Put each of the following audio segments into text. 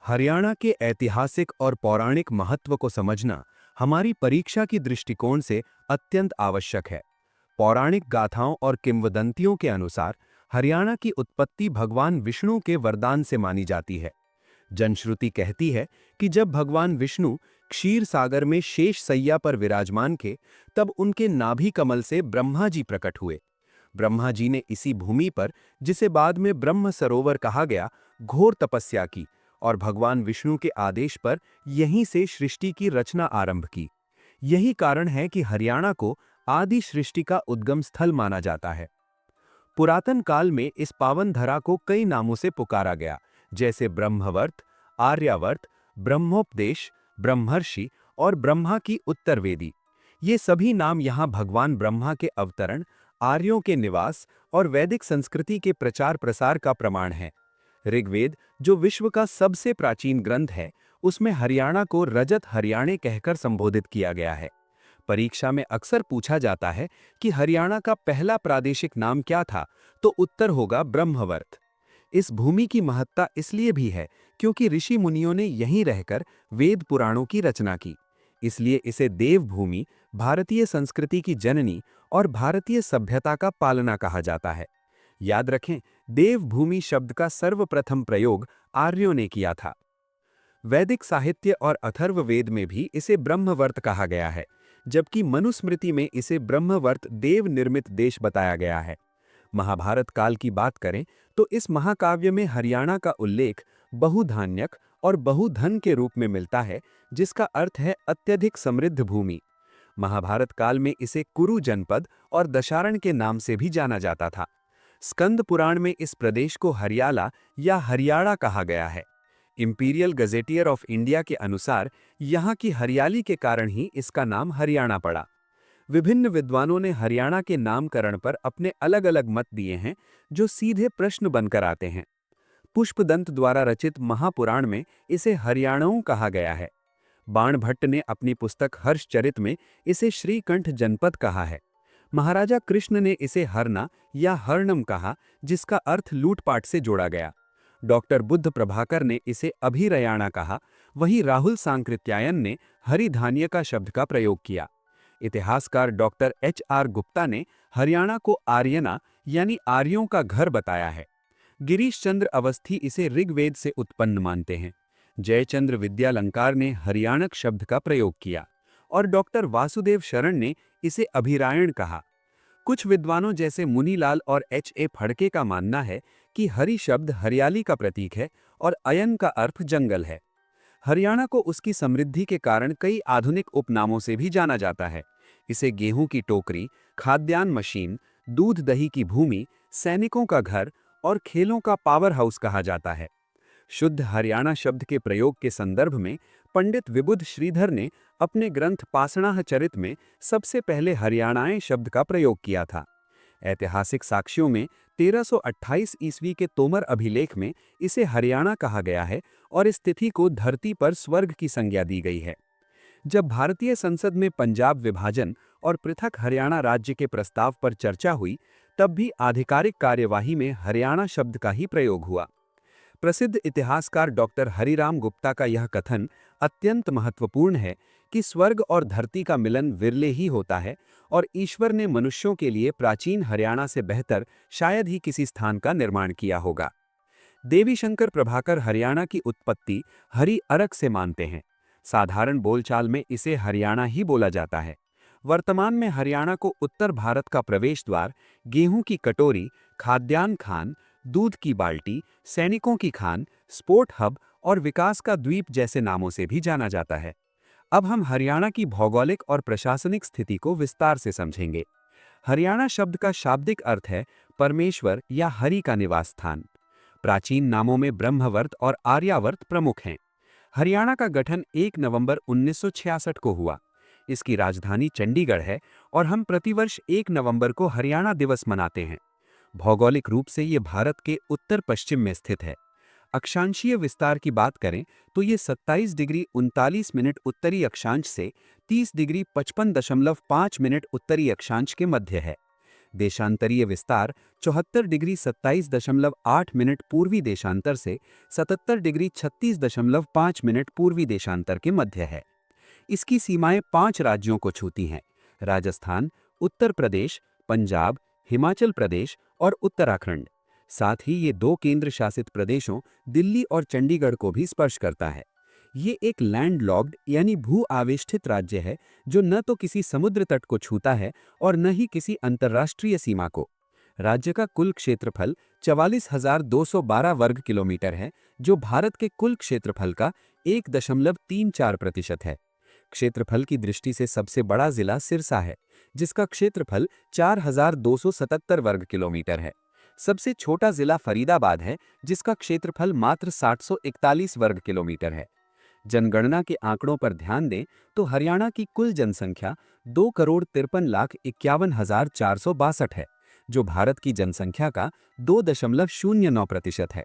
हरियाणा के ऐतिहासिक और पौराणिक महत्व को समझना हमारी परीक्षा की दृष्टिकोण से अत्यंत आवश्यक है। पौराणिक गाथाओं और किंवदंतियों के अनुसार हरियाणा की उत्पत्ति भगवान विष्णु के वरदान से मानी जाती है। जनश्रुति कहती है कि जब भगवान विष्णु क्षीर सागर में शेष सैया पर विराजमान थे, तब उनके नाभि कमल से ब्रह्मा जी प्रकट हुए। ब्रह्मा जी ने इसी भूमि पर, जिसे बाद में ब्रह्म सरोवर कहा गया, घोर तपस्या की और भगवान विष्णु के आदेश पर यहीं से सृष्टि की रचना आरंभ की। यही कारण है कि हरियाणा को आदि सृष्टि का उद्गम स्थल माना जाता है। पुरातन काल में इस पावन धरा को कई नामों से पुकारा गया, जैसे ब्रह्मवर्त, आर्यावर्त, ब्रह्मोपदेश, ब्रह्मर्षि और ब्रह्मा की उत्तरवेदी। ये सभी नाम यहाँ भगवान ब्रह्मा के अवतरण, आर्यों के निवास और वैदिक संस्कृति के प्रचार प्रसार का प्रमाण है। ऋग्वेद, जो विश्व का सबसे प्राचीन ग्रंथ है, उसमें हरियाणा को रजत हरियाणे कहकर संबोधित किया गया है। परीक्षा में अक्सर पूछा जाता है कि हरियाणा का पहला प्रादेशिक नाम क्या था, तो उत्तर होगा ब्रह्मवर्त। इस भूमि की महत्ता इसलिए भी है क्योंकि ऋषि मुनियों ने यहीं रहकर वेद पुराणों की रचना की। इसलिए इसे देवभूमि, भारतीय संस्कृति की जननी और भारतीय सभ्यता का पालना कहा जाता है। याद रखें, देवभूमि शब्द का सर्वप्रथम प्रयोग आर्यों ने किया था। वैदिक साहित्य और अथर्ववेद में भी इसे ब्रह्मवर्त कहा गया है, जबकि मनुस्मृति में इसे ब्रह्मवर्त देव निर्मित देश बताया गया है। महाभारत काल की बात करें तो इस महाकाव्य में हरियाणा का उल्लेख बहुधान्यक और बहुधन के रूप में मिलता है, जिसका अर्थ है अत्यधिक समृद्ध भूमि। महाभारत काल में इसे कुरु जनपद और दशारण के नाम से भी जाना जाता था। स्कंद पुराण में इस प्रदेश को हरियाला या हरियाणा कहा गया है। इंपीरियल गजेटियर ऑफ इंडिया के अनुसार यहाँ की हरियाली के कारण ही इसका नाम हरियाणा पड़ा। विभिन्न विद्वानों ने हरियाणा के नामकरण पर अपने अलग अलग मत दिए हैं, जो सीधे प्रश्न बनकर आते हैं। पुष्पदंत द्वारा रचित महापुराण में इसे हरियाणऊ कहा गया है। बाणभट्ट ने अपनी पुस्तक हर्षचरित में इसे श्रीकंठ जनपद कहा है। महाराजा कृष्ण ने इसे हरना या हर्णम कहा, जिसका अर्थ लूटपाट से जोड़ा गया। डॉक्टर बुद्ध प्रभाकर ने इसे अभिरयाणा कहा। वहीं राहुल सांकृत्यायन ने हरिधान्य का शब्द का प्रयोग किया। इतिहासकार डॉक्टर HR गुप्ता ने हरियाणा को आर्यना यानी आर्यों का घर बताया है। गिरीश चंद्र अवस्थी इसे ऋग्वेद से उत्पन्न मानते हैं। जयचंद्र विद्यालंकार ने हरियाणक शब्द का प्रयोग किया और डॉक्टर वासुदेव शरण ने इसे अभिरायण कहा। कुछ विद्वानों जैसे मुनीलाल और HA फड़के का मानना है कि हरि शब्द हरियाली का प्रतीक है और अयन का अर्थ जंगल है। हरियाणा को उसकी समृद्धि के कारण कई आधुनिक उपनामों से भी जाना जाता है। इसे गेहूं की टोकरी, खाद्यान्न मशीन, दूध दही की भूमि, सैनिकों का घर और खेलों का पावर हाउस कहा जाता है। शुद्ध हरियाणा शब्द के प्रयोग के संदर्भ में पंडित विबुध श्रीधर ने अपने ग्रंथ पाषाणाह चरित में सबसे पहले हरियाणाएं शब्द का प्रयोग किया था। ऐतिहासिक साक्ष्यों में 1328 ईस्वी के तोमर अभिलेख में इसे हरियाणा कहा गया है और इस तिथि को धरती पर स्वर्ग की संज्ञा दी गई है। जब भारतीय संसद में पंजाब विभाजन और पृथक हरियाणा राज्य के प्रस्ताव पर चर्चा हुई, तब भी आधिकारिक कार्यवाही में हरियाणा शब्द का ही प्रयोग हुआ। प्रसिद्ध इतिहासकार डॉक्टर हरिराम गुप्ता का यह कथन अत्यंत महत्वपूर्ण है कि स्वर्ग और धरती का मिलन विरले ही होता है और ईश्वर ने मनुष्यों के लिए प्राचीन हरियाणा से बेहतर शायद ही किसी स्थान का निर्माण किया होगा। देवीशंकर प्रभाकर हरियाणा की उत्पत्ति हरि अरक से मानते हैं। साधारण बोलचाल में इसे हरियाणा ही बोला जाता है। वर्तमान में हरियाणा को उत्तर भारत का प्रवेश द्वार, गेहूं की कटोरी, खाद्यान्न खान, दूध की बाल्टी, सैनिकों की खान, स्पोर्ट हब और विकास का द्वीप जैसे नामों से भी जाना जाता है। अब हम हरियाणा की भौगोलिक और प्रशासनिक स्थिति को विस्तार से समझेंगे। हरियाणा शब्द का शाब्दिक अर्थ है परमेश्वर या हरि का निवास स्थान। प्राचीन नामों में ब्रह्मवर्त और आर्यावर्त प्रमुख हैं। हरियाणा का गठन 1 नवंबर 1966 को हुआ। इसकी राजधानी चंडीगढ़ है और हम प्रतिवर्ष 1 नवंबर को हरियाणा दिवस मनाते हैं। भौगोलिक रूप से ये भारत के उत्तर पश्चिम में स्थित है। अक्षांशीय विस्तार की बात करें तो ये 27 डिग्री 39 मिनट उत्तरी अक्षांश से 30 डिग्री 55.5 मिनट उत्तरी अक्षांश के मध्य है। देशांतरीय विस्तार 74 डिग्री 27.8 पूर्वी देशांतर से 77 डिग्री 36.5 पूर्वी देशांतर के मध्य है। इसकी सीमाएं 5 राज्यों को छूती हैं: राजस्थान, उत्तर प्रदेश, पंजाब, हिमाचल प्रदेश और उत्तराखंड। साथ ही ये 2 केंद्र शासित प्रदेशों दिल्ली और चंडीगढ़ को भी स्पर्श करता है। ये एक लैंडलॉक्ड यानी भू आवेष्टित राज्य है जो न तो किसी समुद्र तट को छूता है और न ही किसी अंतर्राष्ट्रीय सीमा को। राज्य का कुल क्षेत्रफल 44,212 वर्ग किलोमीटर है, जो भारत के कुल क्षेत्रफल का 1.34% है। क्षेत्रफल की दृष्टि से सबसे बड़ा जिला सिरसा है, जिसका क्षेत्रफल 4,277 वर्ग किलोमीटर है। सबसे छोटा जिला फरीदाबाद है, जिसका क्षेत्रफल मात्र 741 वर्ग किलोमीटर है। जनगणना के आंकड़ों पर ध्यान दें तो हरियाणा की कुल जनसंख्या 2,53,51,462 है, जो भारत की जनसंख्या का 2.09% है।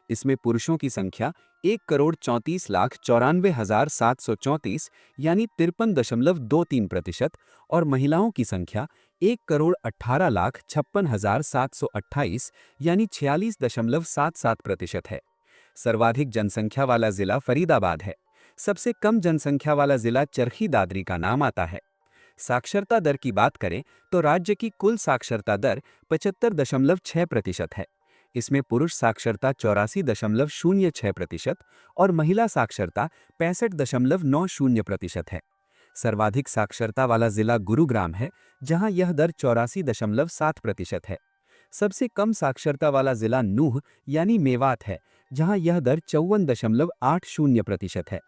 इसमें पुरुषों की संख्या 1,34,94,734 यानी 53.23% और महिलाओं की संख्या 1,18,56,728 यानी 46.77% है। सर्वाधिक जनसंख्या वाला जिला फरीदाबाद है। सबसे कम जनसंख्या वाला जिला चरखी दादरी का नाम आता है। साक्षरता दर की बात करें तो राज्य की कुल साक्षरता दर 75.6% है। इसमें पुरुष साक्षरता 84.06% और महिला साक्षरता 65.90% है। सर्वाधिक साक्षरता वाला जिला गुरुग्राम है, जहां यह दर 84.7% है। सबसे कम साक्षरता वाला जिला नूह यानी मेवात है, जहां यह दर 54.80% है।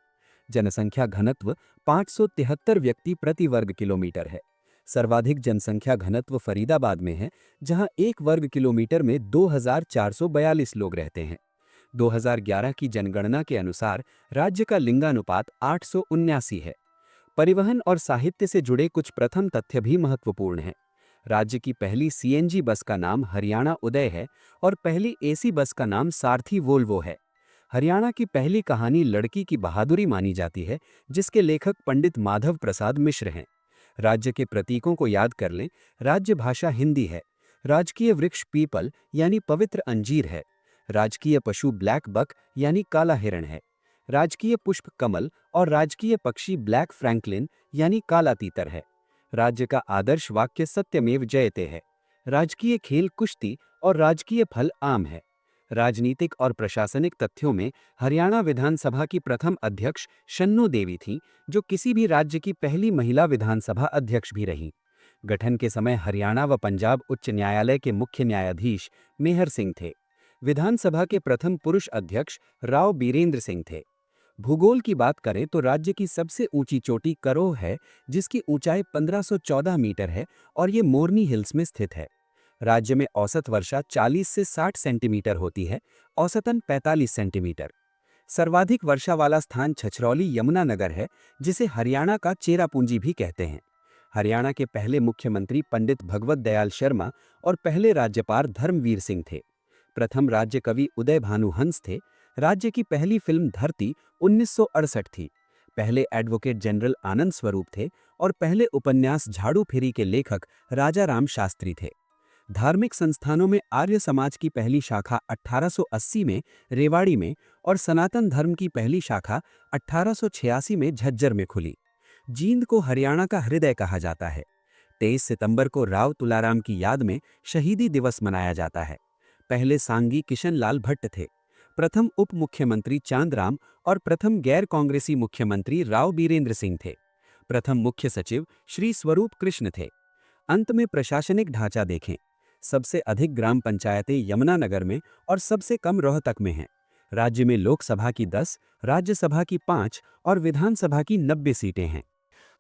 जनसंख्या घनत्व 573 व्यक्ति प्रति वर्ग किलोमीटर है। सर्वाधिक जनसंख्या घनत्व फरीदाबाद में है, जहां 1 वर्ग किलोमीटर में 2,442 लोग रहते हैं। 2011 की जनगणना के अनुसार राज्य का लिंगानुपात 879 है। परिवहन और साहित्य से जुड़े कुछ प्रथम तथ्य भी महत्वपूर्ण हैं। राज्य की पहली सीएनजी बस का नाम हरियाणा उदय है और पहली एसी बस का नाम सारथी वोल्वो है। हरियाणा की पहली कहानी लड़की की बहादुरी मानी जाती है, जिसके लेखक पंडित माधव प्रसाद मिश्र हैं। राज्य के प्रतीकों को याद कर लें। राज्य भाषा हिंदी है। राजकीय वृक्ष पीपल यानी पवित्र अंजीर है। राजकीय पशु ब्लैक बक यानी काला हिरण है। राजकीय पुष्प कमल और राजकीय पक्षी ब्लैक फ्रैंकलिन यानी काला तीतर है। राज्य का आदर्श वाक्य सत्यमेव जयते है। राजकीय खेल कुश्ती और राजकीय फल आम है। राजनीतिक और प्रशासनिक तथ्यों में हरियाणा विधानसभा की प्रथम अध्यक्ष शन्नू देवी थीं, जो किसी भी राज्य की पहली महिला विधानसभा अध्यक्ष भी रहीं। गठन के समय हरियाणा व पंजाब उच्च न्यायालय के मुख्य न्यायाधीश मेहर सिंह थे। विधानसभा के प्रथम पुरुष अध्यक्ष राव बीरेंद्र सिंह थे। भूगोल की बात करें तो राज्य की सबसे ऊंची चोटी करोह है, जिसकी ऊंचाई 1514 मीटर है और ये मोरनी हिल्स में स्थित है। राज्य में औसत वर्षा 40 से 60 सेंटीमीटर होती है, औसतन 45 सेंटीमीटर। सर्वाधिक वर्षा वाला स्थान छछरौली यमुनानगर है, जिसे हरियाणा का चेरापूंजी भी कहते हैं। हरियाणा के पहले मुख्यमंत्री पंडित भगवत दयाल शर्मा और पहले राज्यपाल धर्मवीर सिंह थे। प्रथम राज्य कवि उदय भानु हंस थे। राज्य की पहली फिल्म धरती 1968 थी। पहले एडवोकेट जनरल आनंद स्वरूप थे और पहले उपन्यास झाड़ू फेरी के लेखक राजा राम शास्त्री थे। धार्मिक संस्थानों में आर्य समाज की पहली शाखा 1880 में रेवाड़ी में और सनातन धर्म की पहली शाखा 1886 में झज्जर में खुली। जींद को हरियाणा का हृदय कहा जाता है। 23 सितंबर को राव तुलाराम की याद में शहीदी दिवस मनाया जाता है। पहले सांगी किशन लाल भट्ट थे। प्रथम उप मुख्यमंत्री चांदराम और प्रथम गैर कांग्रेसी मुख्यमंत्री राव बीरेंद्र सिंह थे। प्रथम मुख्य सचिव श्री स्वरूप कृष्ण थे। अंत में प्रशासनिक ढांचा देखें। सबसे अधिक ग्राम पंचायतें यमुनानगर में और सबसे कम रोहतक में हैं। राज्य में लोकसभा की 10, राज्यसभा की 5 और विधानसभा की 90 सीटें हैं।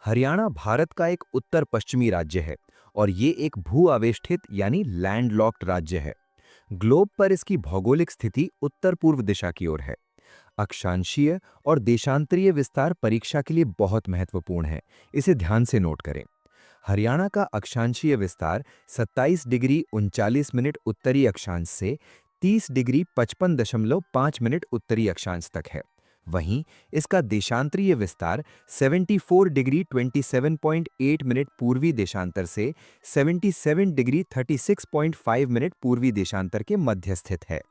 हरियाणा भारत का एक उत्तर पश्चिमी राज्य है और ये एक भू आवेष्टित यानी लैंडलॉक्ड राज्य है। ग्लोब पर इसकी भौगोलिक स्थिति उत्तर पूर्व दिशा की ओर है। अक्षांशीय और देशांतरीय विस्तार परीक्षा के लिए बहुत महत्वपूर्ण है, इसे ध्यान से नोट करें। हरियाणा का अक्षांशीय विस्तार 27 डिग्री 39 मिनट उत्तरी अक्षांश से 30 डिग्री 55.5 मिनट उत्तरी अक्षांश तक है। वहीं इसका देशांतरीय विस्तार 74 डिग्री 27.8 मिनट पूर्वी देशांतर से 77 डिग्री 36.5 मिनट पूर्वी देशांतर के मध्य स्थित है।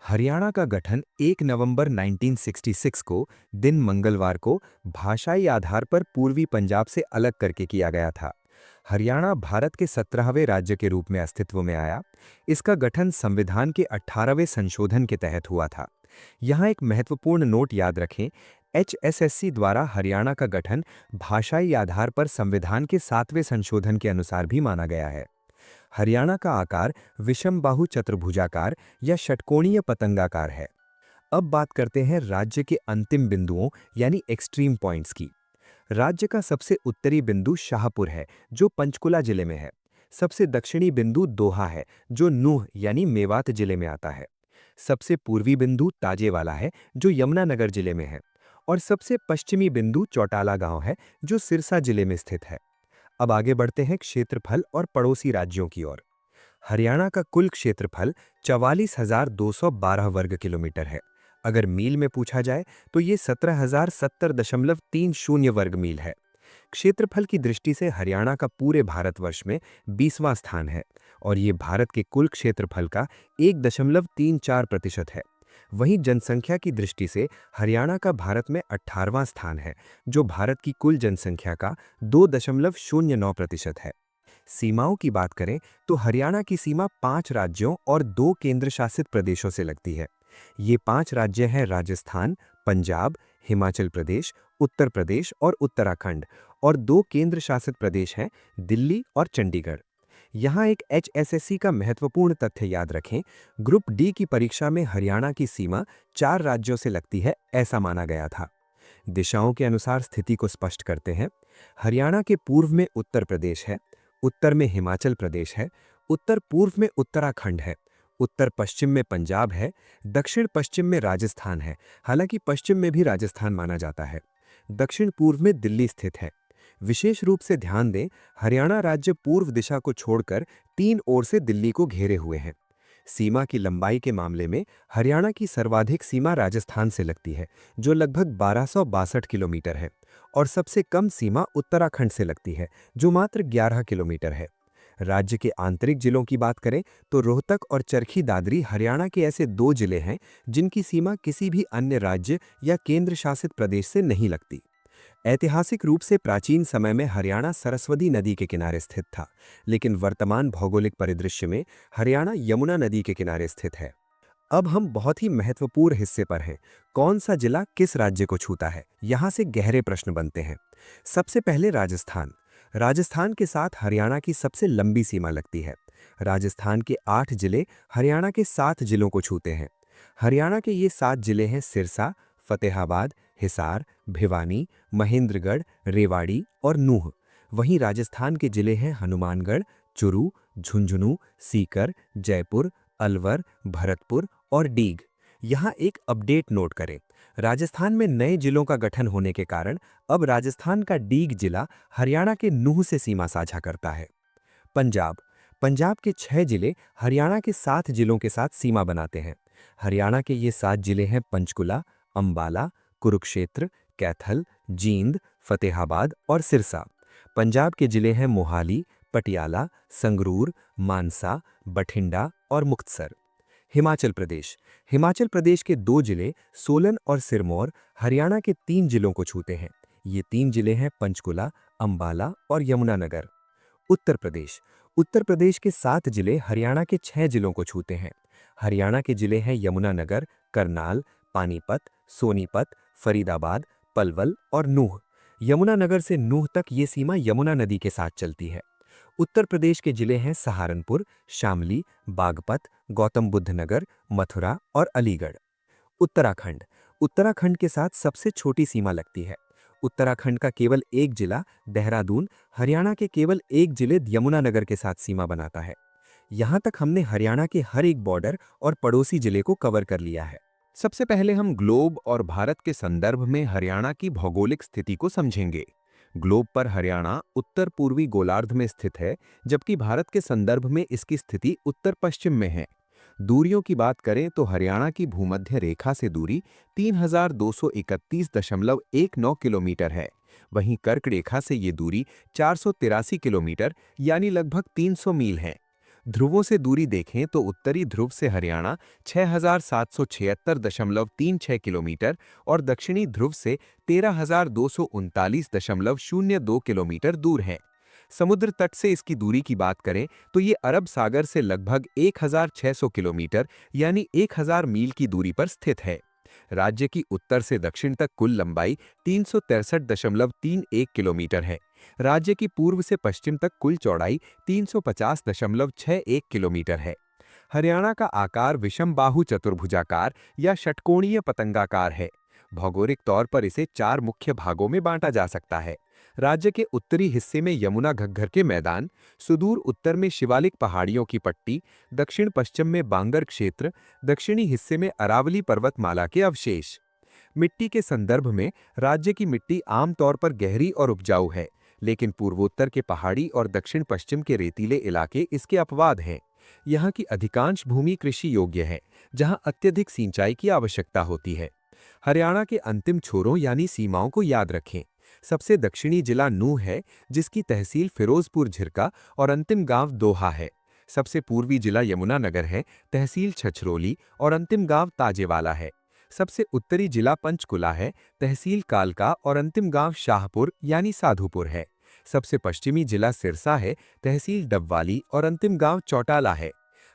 हरियाणा का गठन 1 नवंबर 1966 को दिन मंगलवार को भाषाई आधार पर पूर्वी पंजाब से अलग करके किया गया था। हरियाणा भारत के 17वें राज्य के रूप में अस्तित्व में आया। इसका गठन संविधान के 18वें संशोधन के तहत हुआ था। यहाँ एक महत्वपूर्ण नोट याद रखें, HSSC द्वारा हरियाणा का गठन भाषाई आधार पर संविधान के 7वें संशोधन के अनुसार भी माना गया है। हरियाणा का आकार विषमबाहु चतुर्भुजाकार या षटकोणीय पतंगाकार है। अब बात करते हैं राज्य के अंतिम बिंदुओं यानी एक्सट्रीम पॉइंट्स की। राज्य का सबसे उत्तरी बिंदु शाहपुर है, जो पंचकुला जिले में है। सबसे दक्षिणी बिंदु दोहा है, जो नूह यानी मेवात जिले में आता है। सबसे पूर्वी बिंदु ताजेवाला है, जो यमुनानगर जिले में है। और सबसे पश्चिमी बिंदु चौटाला गांव है, जो सिरसा जिले में स्थित है। अब आगे बढ़ते हैं क्षेत्रफल और पड़ोसी राज्यों की ओर। हरियाणा का कुल क्षेत्रफल 44,212 वर्ग किलोमीटर है। अगर मील में पूछा जाए तो ये 17,070.30 वर्ग मील है। क्षेत्रफल की दृष्टि से हरियाणा का पूरे भारतवर्ष में 20वां स्थान है और ये भारत के कुल क्षेत्रफल का 1.34% है। वहीं जनसंख्या की दृष्टि से हरियाणा का भारत में 18वां स्थान है, जो भारत की कुल जनसंख्या का 2.09% है। सीमाओं की बात करें तो हरियाणा की सीमा 5 राज्यों और 2 केंद्र शासित प्रदेशों से लगती है। ये 5 राज्य हैं राजस्थान, पंजाब, हिमाचल प्रदेश, उत्तर प्रदेश और उत्तराखंड, और 2 केंद्र शासित प्रदेश हैं दिल्ली और चंडीगढ़। यहाँ एक HSSC का महत्वपूर्ण तथ्य याद रखें, ग्रुप डी की परीक्षा में हरियाणा की सीमा 4 राज्यों से लगती है, ऐसा माना गया था। दिशाओं के अनुसार स्थिति को स्पष्ट करते हैं। हरियाणा के पूर्व में उत्तर प्रदेश है, उत्तर में हिमाचल प्रदेश है, उत्तर पूर्व में उत्तराखंड है, उत्तर पश्चिम में पंजाब है, दक्षिण पश्चिम में राजस्थान है, हालांकि पश्चिम में भी राजस्थान माना जाता है, दक्षिण पूर्व में दिल्ली स्थित है। विशेष रूप से ध्यान दें, हरियाणा राज्य पूर्व दिशा को छोड़कर 3 ओर से दिल्ली को घेरे हुए हैं। सीमा की लंबाई के मामले में हरियाणा की सर्वाधिक सीमा राजस्थान से लगती है, जो लगभग 1262 किलोमीटर है, और सबसे कम सीमा उत्तराखंड से लगती है, जो मात्र 11 किलोमीटर है। राज्य के आंतरिक जिलों की बात करें तो रोहतक और चरखी दादरी हरियाणा के ऐसे 2 जिले हैं जिनकी सीमा किसी भी अन्य राज्य या केंद्र शासित प्रदेश से नहीं लगती। ऐतिहासिक रूप से प्राचीन समय में हरियाणा सरस्वती नदी के किनारे स्थित था, लेकिन वर्तमान भौगोलिक परिदृश्य में हरियाणा यमुना नदी के किनारे स्थित है। अब हम बहुत ही महत्वपूर्ण हिस्से पर हैं। कौन सा जिला किस राज्य को छूता है, यहाँ से गहरे प्रश्न बनते हैं। सबसे पहले राजस्थान। राजस्थान के साथ हरियाणा की सबसे लंबी सीमा लगती है। राजस्थान के 8 जिले हरियाणा के 7 जिलों को छूते हैं। हरियाणा के ये 7 जिले हैं सिरसा, फतेहाबाद, हिसार, भिवानी, महेंद्रगढ़, रेवाड़ी और नूह। वहीं राजस्थान के जिले हैं हनुमानगढ़, चुरू, झुंझुनू, सीकर, जयपुर, अलवर, भरतपुर और डीग। यहाँ एक अपडेट नोट करें, राजस्थान में नए जिलों का गठन होने के कारण अब राजस्थान का डीग जिला हरियाणा के नूह से सीमा साझा करता है। पंजाब। पंजाब के 6 जिले हरियाणा के 7 जिलों के साथ सीमा बनाते हैं। हरियाणा के ये 7 जिले हैं पंचकुला, अंबाला, कुरुक्षेत्र, कैथल, जींद, फतेहाबाद और सिरसा। पंजाब के जिले हैं मोहाली, पटियाला, संगरूर, मानसा, बठिंडा और मुक्तसर। हिमाचल प्रदेश। हिमाचल प्रदेश के 2 जिले सोलन और सिरमौर हरियाणा के 3 जिलों को छूते हैं। ये 3 जिले हैं पंचकुला, अंबाला और यमुनानगर। उत्तर प्रदेश। उत्तर प्रदेश के 7 जिले हरियाणा के 6 जिलों को छूते हैं। हरियाणा के जिले हैं यमुनानगर, करनाल, पानीपत, सोनीपत, फरीदाबाद, पलवल और नूह। यमुनानगर से नूह तक ये सीमा यमुना नदी के साथ चलती है। उत्तर प्रदेश के जिले हैं सहारनपुर, शामली, बागपत, गौतम बुद्ध नगर, मथुरा और अलीगढ़। उत्तराखंड। उत्तराखंड के साथ सबसे छोटी सीमा लगती है। उत्तराखंड का केवल एक जिला देहरादून हरियाणा के केवल एक जिले यमुनानगर के साथ सीमा बनाता है। यहाँ तक हमने हरियाणा के हर एक बॉर्डर और पड़ोसी जिले को कवर कर लिया है। सबसे पहले हम ग्लोब और भारत के संदर्भ में हरियाणा की भौगोलिक स्थिति को समझेंगे। ग्लोब पर हरियाणा उत्तर पूर्वी गोलार्ध में स्थित है, जबकि भारत के संदर्भ में इसकी स्थिति उत्तर पश्चिम में है। दूरियों की बात करें तो हरियाणा की भूमध्य रेखा से दूरी 3231.19 किलोमीटर है। वहीं कर्क रेखा से ये दूरी 483 किलोमीटर यानी लगभग 300 मील है। ध्रुवों से दूरी देखें तो उत्तरी ध्रुव से हरियाणा 6776.36 किलोमीटर और दक्षिणी ध्रुव से 13,239.02 किलोमीटर दूर है। समुद्र तट से इसकी दूरी की बात करें तो ये अरब सागर से लगभग 1600 किलोमीटर यानी 1000 मील की दूरी पर स्थित है। राज्य की उत्तर से दक्षिण तक कुल लंबाई 363.31 किलोमीटर है। राज्य की पूर्व से पश्चिम तक कुल चौड़ाई 350.61 किलोमीटर है। हरियाणा का आकार विषमबाहु चतुर्भुजाकार या षटकोणीय पतंगाकार है। भौगोलिक तौर पर इसे 4 मुख्य भागों में बांटा जा सकता है। राज्य के उत्तरी हिस्से में यमुना घग्गर के मैदान, सुदूर उत्तर में शिवालिक पहाड़ियों की पट्टी, दक्षिण पश्चिम में बांगर क्षेत्र, दक्षिणी हिस्से में अरावली पर्वतमाला के अवशेष। मिट्टी के संदर्भ में राज्य की मिट्टी आमतौर पर गहरी और उपजाऊ है, लेकिन पूर्वोत्तर के पहाड़ी और दक्षिण पश्चिम के रेतीले इलाके इसके अपवाद हैं। यहाँ की अधिकांश भूमि कृषि योग्य है, जहाँ अत्यधिक सिंचाई की आवश्यकता होती है। हरियाणा के अंतिम छोरों यानी सीमाओं को याद रखें। सबसे दक्षिणी जिला नूह है, जिसकी तहसील फिरोजपुर झिरका और अंतिम गांव दोहा है। सबसे पूर्वी जिला यमुनानगर है, तहसील छछरौली और अंतिम गांव ताजेवाला है। सबसे उत्तरी जिला पंचकुला है, तहसील कालका और अंतिम गांव शाहपुर यानी साधुपुर है। सबसे पश्चिमी जिला सिरसा है, तहसील डबवाली और अंतिम गांव चौटाला है।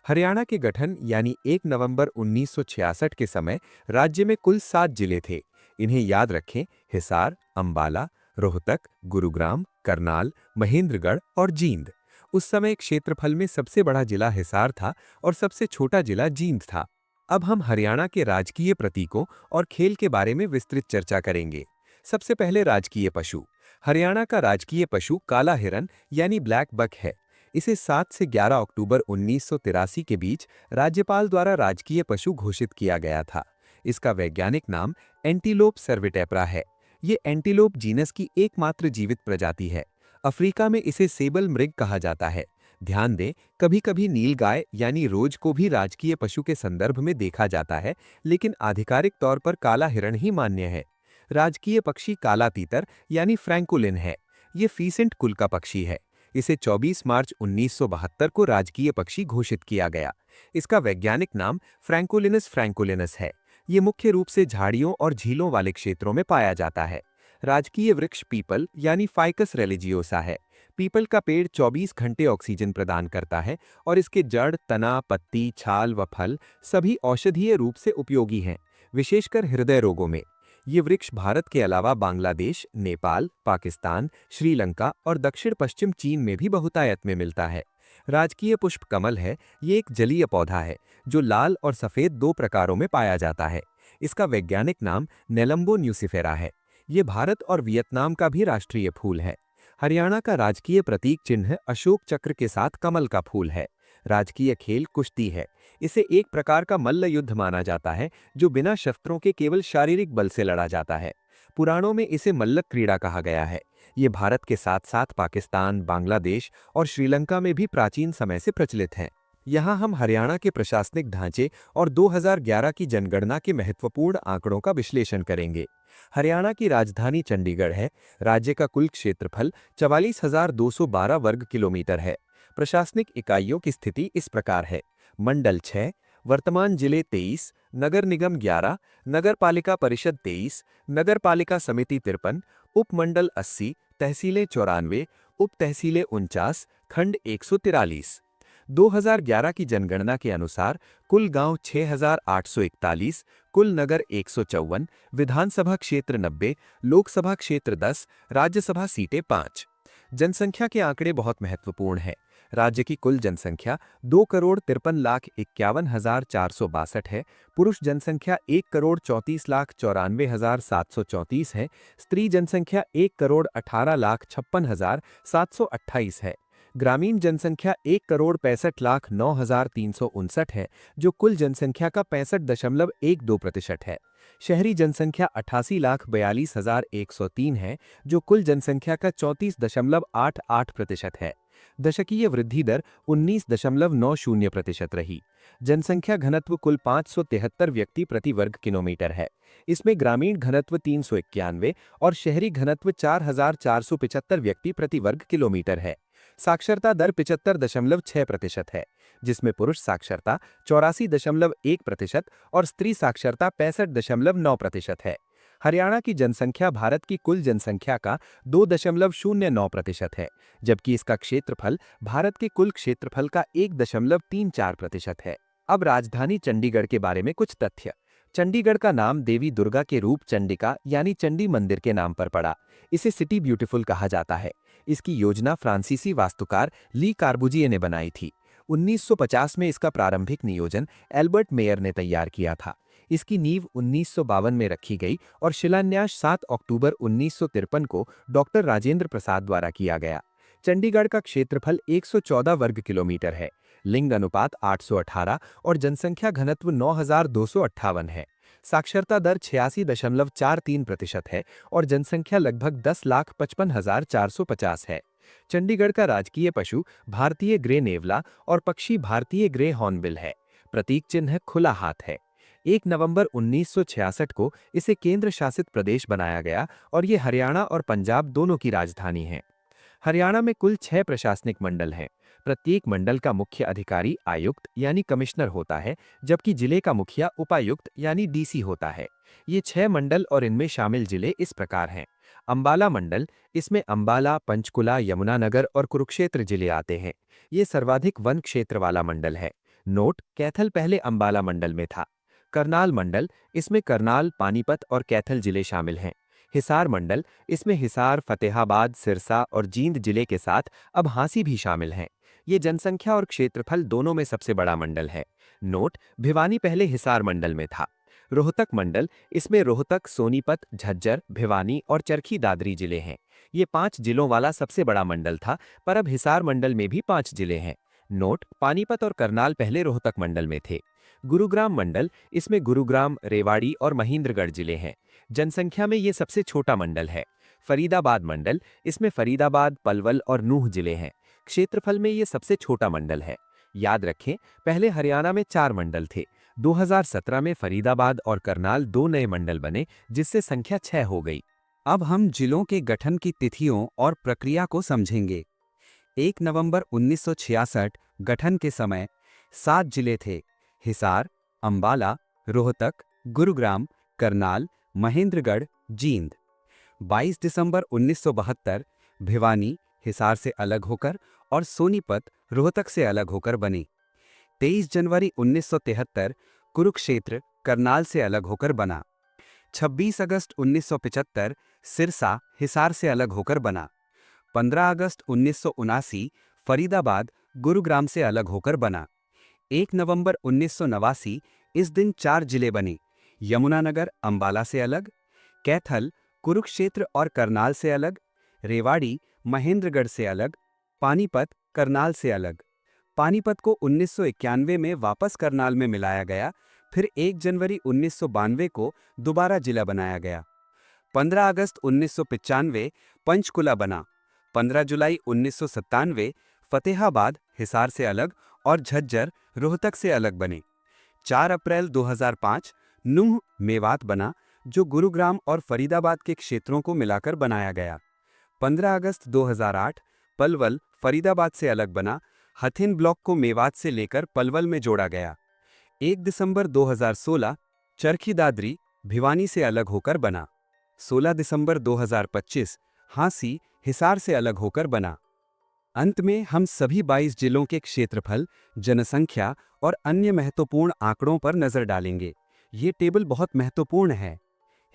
हरियाणा के गठन यानी 1 नवंबर 1966 के समय राज्य में कुल 7 जिले थे। इन्हें याद रखें: हिसार, अंबाला, रोहतक, गुरुग्राम, करनाल, महेंद्रगढ़ और जींद। उस समय क्षेत्रफल में सबसे बड़ा जिला हिसार था और सबसे छोटा जिला जींद था। अब हम हरियाणा के राजकीय प्रतीकों और खेल के बारे में विस्तृत चर्चा करेंगे। सबसे पहले राजकीय पशु। हरियाणा का राजकीय पशु काला हिरन यानी ब्लैक बक है। इसे 7 से 11 अक्टूबर 1983 के बीच राज्यपाल द्वारा राजकीय पशु घोषित किया गया था। इसका वैज्ञानिक नाम एंटीलोप सर्विटेप्रा है। ये एंटीलोप जीनस की एकमात्र जीवित प्रजाति है। अफ्रीका में इसे सेबल मृग कहा जाता है। ध्यान दें, कभी-कभी नीलगाय यानी रोज को भी राजकीय पशु के संदर्भ में देखा जाता है, लेकिन आधिकारिक तौर पर काला हिरण ही मान्य है। राजकीय पक्षी काला तीतर यानी फ्रैंकोलिन है। ये फीसेंट कुल का पक्षी है। इसे 24 मार्च 1972 को राजकीय पक्षी घोषित किया गया। इसका वैज्ञानिक नाम फ्रैंकोलिनस फ्रैंकोलिनस है। ये मुख्य रूप से झाड़ियों और झीलों वाले क्षेत्रों में पाया जाता है। राजकीय वृक्ष पीपल यानी फाइकस रेलिजियोसा है। पीपल का पेड़ 24 घंटे ऑक्सीजन प्रदान करता है और इसके जड़, तना, पत्ती, छाल व फल सभी औषधीय रूप से उपयोगी हैं, विशेषकर हृदय रोगों में। ये वृक्ष भारत के अलावा बांग्लादेश, नेपाल, पाकिस्तान, श्रीलंका और दक्षिण पश्चिम चीन में भी बहुतायत में मिलता है। राजकीय पुष्प कमल है। ये एक जलीय पौधा है जो लाल और सफेद 2 प्रकारों में पाया जाता है। इसका वैज्ञानिक नाम नेलंबो न्यूसिफेरा है। ये भारत और वियतनाम का भी राष्ट्रीय फूल है। हरियाणा का राजकीय प्रतीक चिन्ह अशोक चक्र के साथ कमल का फूल है। राजकीय खेल कुश्ती है। इसे एक प्रकार का मल्ल युद्ध माना जाता है, जो बिना शस्त्रों के केवल शारीरिक बल से लड़ा जाता है। पुराणों में इसे मल्लक क्रीड़ा कहा गया है। ये भारत के साथ साथ पाकिस्तान, बांग्लादेश और श्रीलंका में भी प्राचीन समय से प्रचलित है। यहाँ हम हरियाणा के प्रशासनिक ढांचे और 2011 की जनगणना के महत्वपूर्ण आंकड़ों का विश्लेषण करेंगे। हरियाणा की राजधानी चंडीगढ़ है। राज्य का कुल क्षेत्रफल 44,212 वर्ग किलोमीटर है। प्रशासनिक इकाइयों की स्थिति इस प्रकार है: मंडल 6, वर्तमान जिले 23, नगर निगम 11, नगर पालिका परिषद 23, नगर पालिका समिति 53, उपमंडल 80, तहसीलें 94, उप तहसीलें 49, खंड 143। 2011 की जनगणना के अनुसार कुल गांव 6,841, कुल नगर 154, विधानसभा क्षेत्र 90, लोकसभा क्षेत्र 10, राज्यसभा सीटें 5। जनसंख्या के आंकड़े बहुत महत्वपूर्ण हैं। राज्य की कुल जनसंख्या 2,53,51,462 है। पुरुष जनसंख्या 1,34,94,734 है। स्त्री जनसंख्या 1,18,56,728 है। ग्रामीण जनसंख्या 1,65,09,359 है, जो कुल जनसंख्या का 65.12% है। शहरी जनसंख्या 88,42,103 है, जो कुल जनसंख्या का 34.88% है। दशकीय वृद्धि दर 19.90% रही। जनसंख्या घनत्व कुल 573 व्यक्ति प्रति वर्ग किलोमीटर है। इसमें ग्रामीण घनत्व 391 और शहरी घनत्व 4475 व्यक्ति प्रति वर्ग किलोमीटर है। साक्षरता दर 75.6% है, जिसमें पुरुष साक्षरता 84.1% और स्त्री साक्षरता 65.9% है। हरियाणा की जनसंख्या भारत की कुल जनसंख्या का 2.09% है, जबकि इसका क्षेत्रफल भारत के कुल क्षेत्रफल का 1.34% है। अब राजधानी चंडीगढ़ के बारे में कुछ तथ्य। चंडीगढ़ का नाम देवी दुर्गा के रूप चंडिका यानी चंडी मंदिर के नाम पर पड़ा। इसे सिटी ब्यूटीफुल कहा जाता है। इसकी योजना फ्रांसीसी वास्तुकार ली कार्बुजिए ने बनाई थी। 1950 में इसका प्रारंभिक नियोजन एल्बर्ट मेयर ने तैयार किया था। इसकी नींव 1952 में रखी गई और शिलान्यास 7 अक्टूबर 1953 को डॉक्टर राजेंद्र प्रसाद द्वारा किया गया। चंडीगढ़ का क्षेत्रफल 114 वर्ग किलोमीटर है। लिंग अनुपात 818 और जनसंख्या घनत्व 9258 है। साक्षरता दर 86.43% है और जनसंख्या लगभग 10,55,450 है। चंडीगढ़ का राजकीय पशु भारतीय ग्रे नेवला और पक्षी भारतीय ग्रे हॉर्नबिल है। प्रतीक चिन्ह खुला हाथ है। 1 नवंबर 1966 को इसे केंद्र शासित प्रदेश बनाया गया और ये हरियाणा और पंजाब दोनों की राजधानी है। हरियाणा में कुल 6 प्रशासनिक मंडल हैं। प्रत्येक मंडल का मुख्य अधिकारी आयुक्त यानी कमिश्नर होता है, जबकि जिले का मुखिया उपायुक्त यानी डीसी होता है। ये 6 मंडल और इनमें शामिल जिले इस प्रकार हैं। अंबाला मंडल, इसमें अंबाला, पंचकुला, यमुनानगर और कुरुक्षेत्र जिले आते हैं। ये सर्वाधिक वन क्षेत्र वाला मंडल है। नोट: कैथल पहले अंबाला मंडल में था। करनाल मंडल, इसमें करनाल, पानीपत और कैथल जिले शामिल हैं। हिसार मंडल, इसमें हिसार, फतेहाबाद, सिरसा और जींद जिले के साथ अब हांसी भी शामिल हैं। ये जनसंख्या और क्षेत्रफल दोनों में सबसे बड़ा मंडल है। नोट: भिवानी पहले हिसार मंडल में था। रोहतक मंडल, इसमें रोहतक, सोनीपत, झज्जर, भिवानी और चरखी दादरी जिले हैं। ये 5 जिलों वाला सबसे बड़ा मंडल था, पर अब हिसार मंडल में भी 5 जिले हैं। नोट: पानीपत और करनाल पहले रोहतक मंडल में थे। गुरुग्राम मंडल, इसमें गुरुग्राम, रेवाड़ी और महेंद्रगढ़ जिले हैं। जनसंख्या में ये सबसे छोटा मंडल है। फरीदाबाद मंडल, इसमें फरीदाबाद, पलवल और नूह जिले हैं। क्षेत्रफल में ये सबसे छोटा मंडल है। याद रखें, पहले हरियाणा में 4 मंडल थे। 2017 में फरीदाबाद और करनाल 2 नए मंडल बने, जिससे संख्या 6 हो गई। अब हम जिलों के गठन की तिथियों और प्रक्रिया को समझेंगे। 1 नवंबर 1966 गठन के समय 7 जिले थे: हिसार, अंबाला, रोहतक, गुरुग्राम, करनाल, महेंद्रगढ़, जींद। 22 दिसंबर 1972 भिवानी हिसार से अलग होकर और सोनीपत रोहतक से अलग होकर बने। 23 जनवरी 1973 कुरुक्षेत्र करनाल से अलग होकर बना। 26 अगस्त 1975 सिरसा हिसार से अलग होकर बना। 15 अगस्त 1979 फरीदाबाद गुरुग्राम से अलग होकर बना। 1 नवंबर 1989 इस दिन 4 जिले बने: यमुनानगर अंबाला से अलग, कैथल कुरुक्षेत्र और करनाल से अलग, रेवाड़ी महेंद्रगढ़ से अलग, पानीपत करनाल से अलग। पानीपत को 1991 में वापस करनाल में मिलाया गया, फिर 1 जनवरी 1992 को दोबारा जिला बनाया गया। 15 अगस्त 1995 पंचकुला बना। 15 जुलाई 1997 फतेहाबाद हिसार से अलग और झज्जर रोहतक से अलग बने। 4 अप्रैल 2005 नूह मेवात बना, जो गुरुग्राम और फरीदाबाद के क्षेत्रों को मिलाकर बनाया गया। 15 अगस्त 2008 पलवल फरीदाबाद से अलग बना। हथिन ब्लॉक को मेवात से लेकर पलवल में जोड़ा गया। 1 दिसंबर 2016 चरखी दादरी भिवानी से अलग होकर बना। 16 दिसंबर 2025 हांसी हिसार से अलग होकर बना। अंत में हम सभी 22 जिलों के क्षेत्रफल, जनसंख्या और अन्य महत्वपूर्ण आंकड़ों पर नजर डालेंगे। ये टेबल बहुत महत्वपूर्ण है।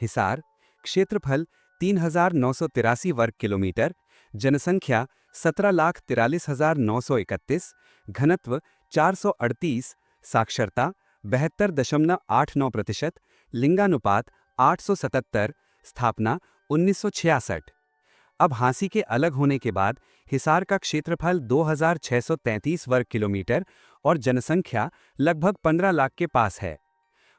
हिसार क्षेत्रफल 3,983 वर्ग किलोमीटर, जनसंख्या 17,43,931, घनत्व 438, साक्षरता 72.89%, लिंगानुपात 877, स्थापना 1966। अब हांसी के अलग होने के बाद हिसार का क्षेत्रफल 2,633 वर्ग किलोमीटर और जनसंख्या लगभग 15 लाख के पास है।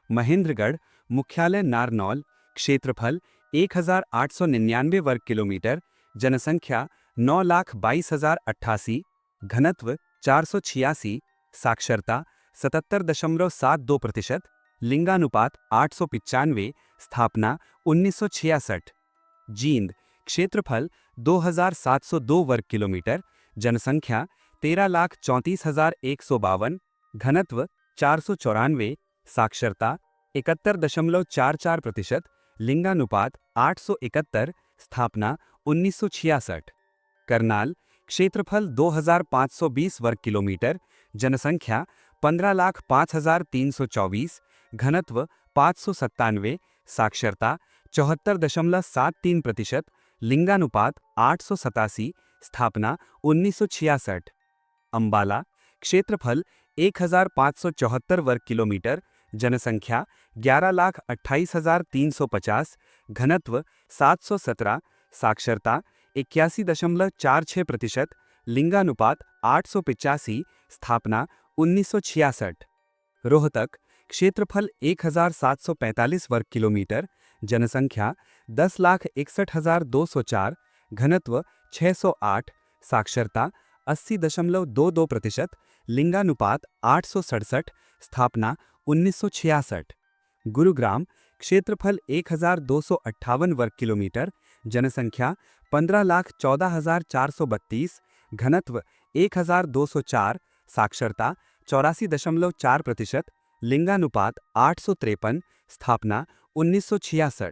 महेंद्रगढ़ मुख्यालय नारनौल, क्षेत्रफल 1,899 वर्ग किलोमीटर, जनसंख्या 9,22,088, घनत्व 486, साक्षरता 77.72%, लिंगानुपात 895, स्थापना 1966। जींद, क्षेत्रफल 2702 वर्ग किलोमीटर, जनसंख्या 13,34,152, घनत्व 494, साक्षरता 71.44%, लिंगानुपात 871, स्थापना 1966। करनाल, क्षेत्रफल 2520 वर्ग किलोमीटर, जनसंख्या 15,05,324, घनत्व 597, साक्षरता 74.73%, लिंगानुपात 887, स्थापना 1966। अंबाला, क्षेत्रफल 1574 वर्ग किलोमीटर, जनसंख्या 11,28,350, घनत्व 717, साक्षरता 81.46%, लिंगानुपात 885, स्थापना 1966। रोहतक, क्षेत्रफल 1745 वर्ग किलोमीटर, जनसंख्या 10,61,204, घनत्व 608, साक्षरता 80.22%, लिंगानुपात 867, स्थापना 1966। गुरुग्राम, क्षेत्रफल 1258 वर्ग किलोमीटर, जनसंख्या 15,14,432, घनत्व 1,204, साक्षरता 84.4%, लिंगानुपात 853, स्थापना 1966।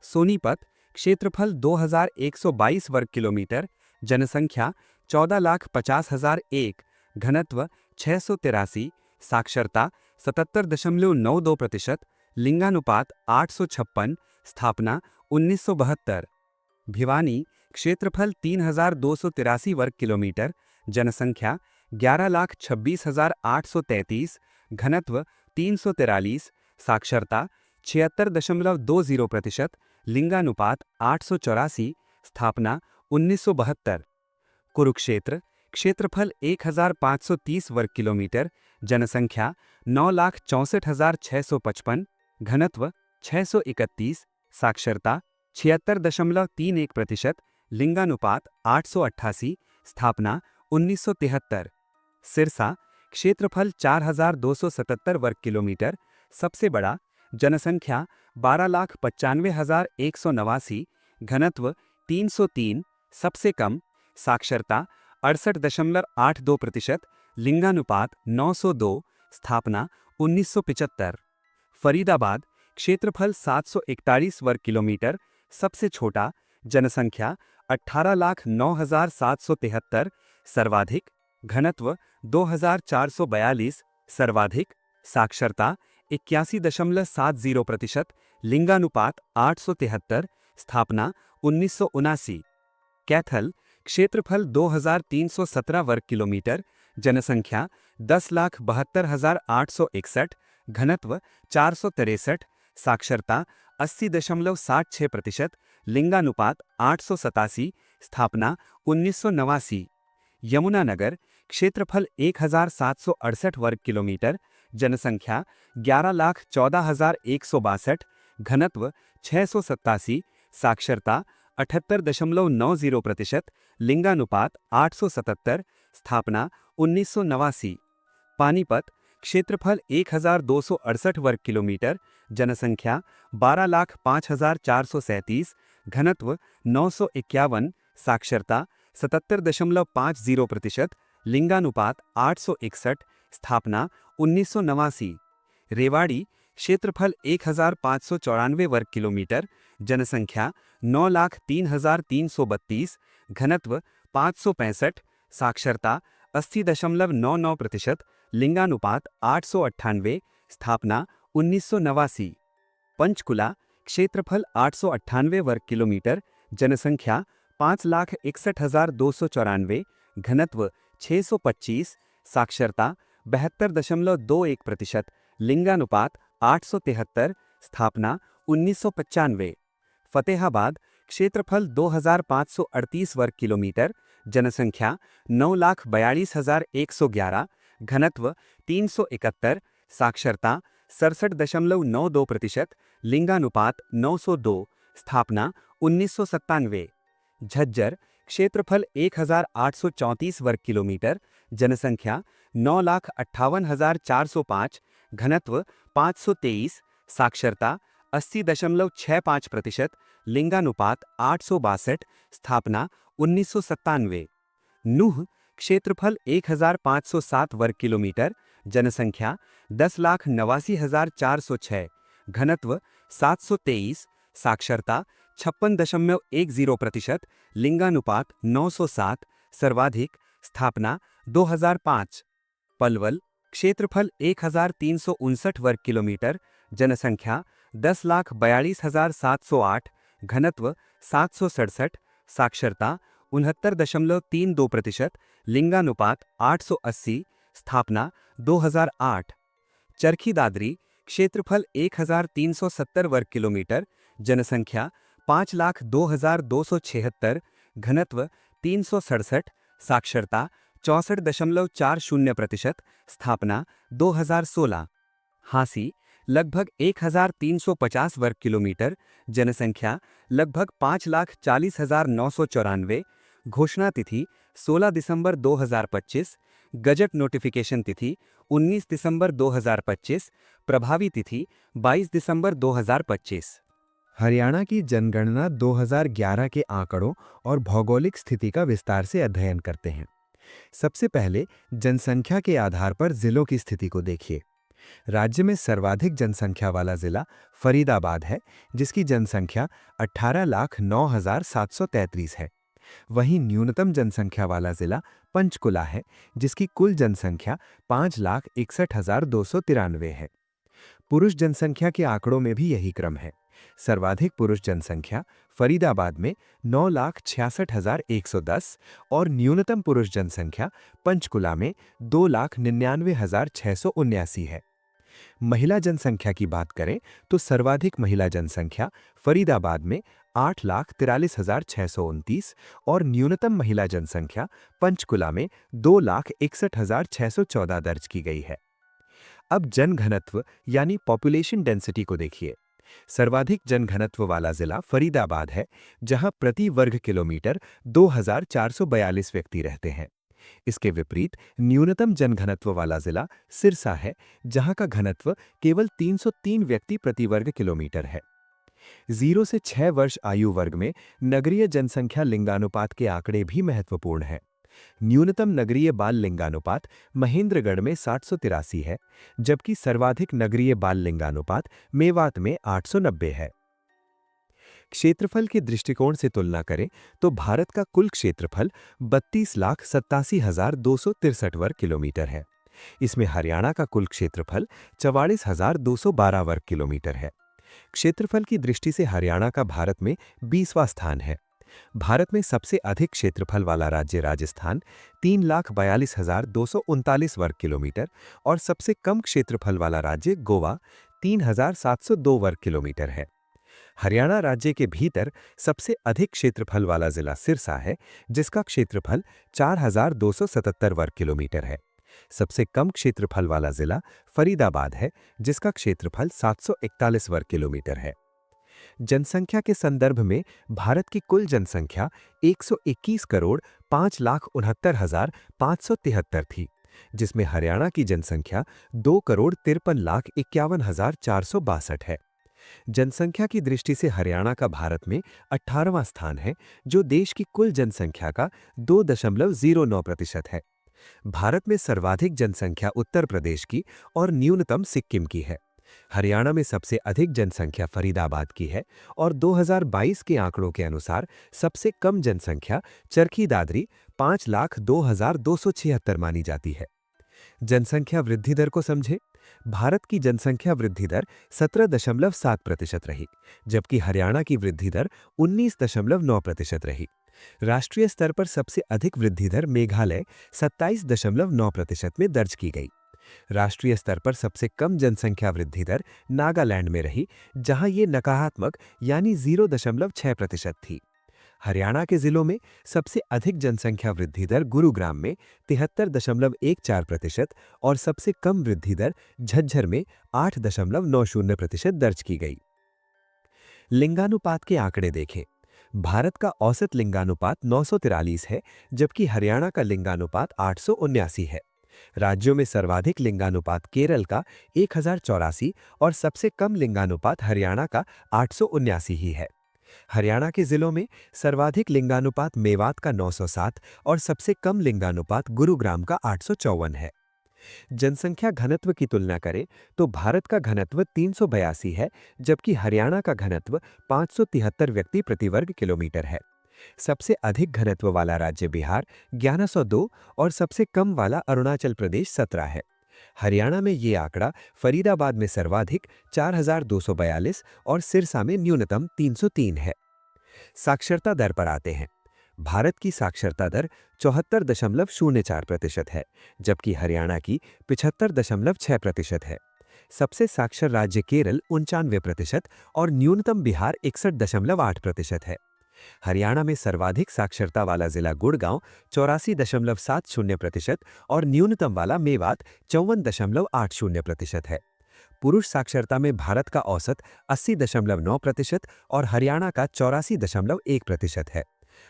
सोनीपत, क्षेत्रफल 2122 वर्ग किलोमीटर, जनसंख्या 14,50,001, घनत्व 683, साक्षरता 77.92%, लिंगानुपात 856, स्थापना 1972। भिवानी, क्षेत्रफल 3,283 वर्ग किलोमीटर, जनसंख्या 11,26,833, घनत्व 343, साक्षरता 76.20%, लिंगानुपात 884, स्थापना 1972। कुरुक्षेत्र, क्षेत्रफल 1,530 वर्ग किलोमीटर, जनसंख्या 9,64,655, घनत्व 631, साक्षरता 76.31%, लिंगानुपात 888, स्थापना 1973। सिरसा, क्षेत्रफल 4,277 वर्ग किलोमीटर, सबसे बड़ा, जनसंख्या 12,95,189, घनत्व 303, सबसे कम, साक्षरता 68.82%, लिंगानुपात 902, स्थापना 1975। फरीदाबाद, क्षेत्रफल 741 वर्ग किलोमीटर, सबसे छोटा, जनसंख्या 18,09,773, सर्वाधिक, घनत्व 2,442, सर्वाधिक, साक्षरता 81.70%, लिंगानुपात 873, स्थापना 1979। कैथल, क्षेत्रफल 2,317 वर्ग किलोमीटर, जनसंख्या 10,72,861, घनत्व 463, साक्षरता 80.66%, लिंगानुपात 887, स्थापना 1989। यमुनानगर, क्षेत्रफल 1,768 वर्ग किलोमीटर, जनसंख्या 11,14,162, घनत्व 687, साक्षरता 78.90%, लिंगानुपात 877, स्थापना 1989। पानीपत, क्षेत्रफल 1,268 वर्ग किलोमीटर, जनसंख्या 12,05,437, घनत्व 951, साक्षरता 77.50%, लिंगानुपात 861, स्थापना 1989। रेवाड़ी, क्षेत्रफल 1,594 वर्ग किलोमीटर, जनसंख्या 9,03,332, घनत्व 565, साक्षरता 80.99%, लिंगानुपात 898, स्थापना 1989। पंचकुला, क्षेत्रफल 898 वर्ग किलोमीटर, जनसंख्या 5,61,294, घनत्व 625, साक्षरता 72.21%, लिंगानुपात 873, स्थापना 1995। फतेहाबाद, क्षेत्रफल 2,538 वर्ग किलोमीटर, जनसंख्या 9,42,111, घनत्व 371, साक्षरता 67.92%, लिंगानुपात 902, स्थापना 1997। झज्जर, क्षेत्रफल 1,834 वर्ग किलोमीटर, जनसंख्या 9,58,405, घनत्व 523, साक्षरता 80.65%, लिंगानुपात 862, स्थापना 1997। नूह, क्षेत्रफल 1,507 वर्ग किलोमीटर, जनसंख्या 10,89,406, घनत्व 723, साक्षरता 56.10%, लिंगानुपात 907, सर्वाधिक, स्थापना 2005। पलवल, क्षेत्रफल 1,359 वर्ग किलोमीटर, जनसंख्या 10,42,708, घनत्व 767, साक्षरता 69.32%, लिंगानुपात 880, स्थापना 2008। चरखी दादरी, क्षेत्रफल 1,370 वर्ग किलोमीटर, जनसंख्या 5,02,276, घनत्व 367, साक्षरता 64.40%, स्थापना 2016। हांसी, लगभग 1,350 वर्ग किलोमीटर, जनसंख्या लगभग 5,40,994, घोषणा तिथि 16 दिसंबर 2025, गजट नोटिफिकेशन तिथि 19 दिसंबर 2025, प्रभावी तिथि 22 दिसंबर 2025। हरियाणा की जनगणना 2011 के आंकड़ों और भौगोलिक स्थिति का विस्तार से अध्ययन करते हैं। सबसे पहले जनसंख्या के आधार पर जिलों की स्थिति को देखिए। राज्य में सर्वाधिक जनसंख्या वाला जिला फरीदाबाद है, जिसकी जनसंख्या 18,09,733 है। वहीं न्यूनतम जनसंख्या वाला जिला पंचकुला है, जिसकी कुल जनसंख्या 5,61,293 है। पुरुष जनसंख्या के आंकड़ों में भी यही क्रम है। सर्वाधिक पुरुष जनसंख्या फरीदाबाद में 9,66,110 और न्यूनतम पुरुष जनसंख्या पंचकुला में 2,99,679 है। महिला जनसंख्या की बात करें तो सर्वाधिक महिला जनसंख्या फरीदाबाद में 8,43,629 और न्यूनतम महिला जनसंख्या पंचकुला में 2,61,614 दर्ज की गई है। अब जनघनत्व यानी पॉपुलेशन डेंसिटी को देखिए। सर्वाधिक जनघनत्व वाला जिला फरीदाबाद है, जहां प्रति वर्ग किलोमीटर 2,442 व्यक्ति रहते हैं। इसके विपरीत न्यूनतम जनघनत्व वाला जिला सिरसा है, जहां का घनत्व केवल 303 व्यक्ति प्रति वर्ग किलोमीटर है। 0 से 6 वर्ष आयु वर्ग में नगरीय जनसंख्या लिंगानुपात के आंकड़े भी महत्वपूर्ण हैं। न्यूनतम नगरीय बाल लिंगानुपात महेंद्रगढ़ में 783 है, जबकि सर्वाधिक नगरीय बाल लिंगानुपात मेवात में 890 है। क्षेत्रफल के दृष्टिकोण से तुलना करें तो भारत का कुल क्षेत्रफल 32,87,263 वर्ग किलोमीटर है। इसमें हरियाणा का कुल क्षेत्रफल 44,212 वर्ग किलोमीटर है। क्षेत्रफल की दृष्टि से हरियाणा का भारत में 20वां स्थान है। भारत में सबसे अधिक क्षेत्रफल वाला राज्य राजस्थान 3,42,239 वर्ग किलोमीटर और सबसे कम क्षेत्रफल वाला राज्य गोवा 3,702 वर्ग किलोमीटर है। हरियाणा राज्य के भीतर सबसे अधिक क्षेत्रफल वाला जिला सिरसा है, जिसका क्षेत्रफल 4,277 वर्ग किलोमीटर है। सबसे कम क्षेत्रफल वाला जिला फरीदाबाद है, जिसका क्षेत्रफल 741 वर्ग किलोमीटर है। जनसंख्या के संदर्भ में भारत की कुल जनसंख्या 121 करोड़ 5,69,573 थी, जिसमें हरियाणा की जनसंख्या 2 करोड़ 53,51,462 है। जनसंख्या की दृष्टि से हरियाणा का भारत में 18वां स्थान है, जो देश की कुल जनसंख्या का 2.09% है। भारत में सर्वाधिक जनसंख्या उत्तर प्रदेश की और न्यूनतम सिक्किम की है। हरियाणा में सबसे अधिक जनसंख्या फरीदाबाद की है और 2022 के आंकड़ों के अनुसार सबसे कम जनसंख्या चरखी दादरी 5,02,276 मानी जाती है। जनसंख्या वृद्धि दर को समझे। भारत की जनसंख्या वृद्धि दर 17.7% रही, जबकि हरियाणा की वृद्धि दर 19.9% रही। राष्ट्रीय स्तर पर सबसे अधिक वृद्धि दर मेघालय 27.9% में दर्ज की गई। राष्ट्रीय स्तर पर सबसे कम जनसंख्या वृद्धि दर नागालैंड में रही, जहां ये नकारात्मक यानी 0.6% थी। हरियाणा के जिलों में सबसे अधिक जनसंख्या वृद्धि दर गुरुग्राम में 73.14% और सबसे कम वृद्धि दर झज्जर में 8.90% दर्ज की गई। लिंगानुपात के आंकड़े देखें। भारत का औसत लिंगानुपात 943 है, जबकि हरियाणा का लिंगानुपात 879 है। राज्यों में सर्वाधिक लिंगानुपात केरल का 1084 और सबसे कम लिंगानुपात हरियाणा का 879 ही है। हरियाणा के जिलों में सर्वाधिक लिंगानुपात मेवात का 907 और सबसे कम लिंगानुपात गुरुग्राम का 854 है। जनसंख्या घनत्व की तुलना करें तो भारत का घनत्व 382 है, जबकि हरियाणा का घनत्व 573 व्यक्ति प्रति वर्ग किलोमीटर है। सबसे अधिक घनत्व वाला राज्य बिहार 1102 और सबसे कम वाला अरुणाचल प्रदेश 17 है। हरियाणा में ये आंकड़ा फरीदाबाद में सर्वाधिक 4242 और सिरसा में न्यूनतम 303 है। साक्षरता दर पर आते हैं। भारत की साक्षरता दर 74.04% है, जबकि हरियाणा की 75.6% है। सबसे साक्षर राज्य केरल 95% और न्यूनतम बिहार 61.8% है। हरियाणा में सर्वाधिक साक्षरता वाला जिला गुड़गांव 84.70% और न्यूनतम वाला मेवात 54.80% है। पुरुष साक्षरता में भारत का औसत 80.9% और हरियाणा का 84.1% है।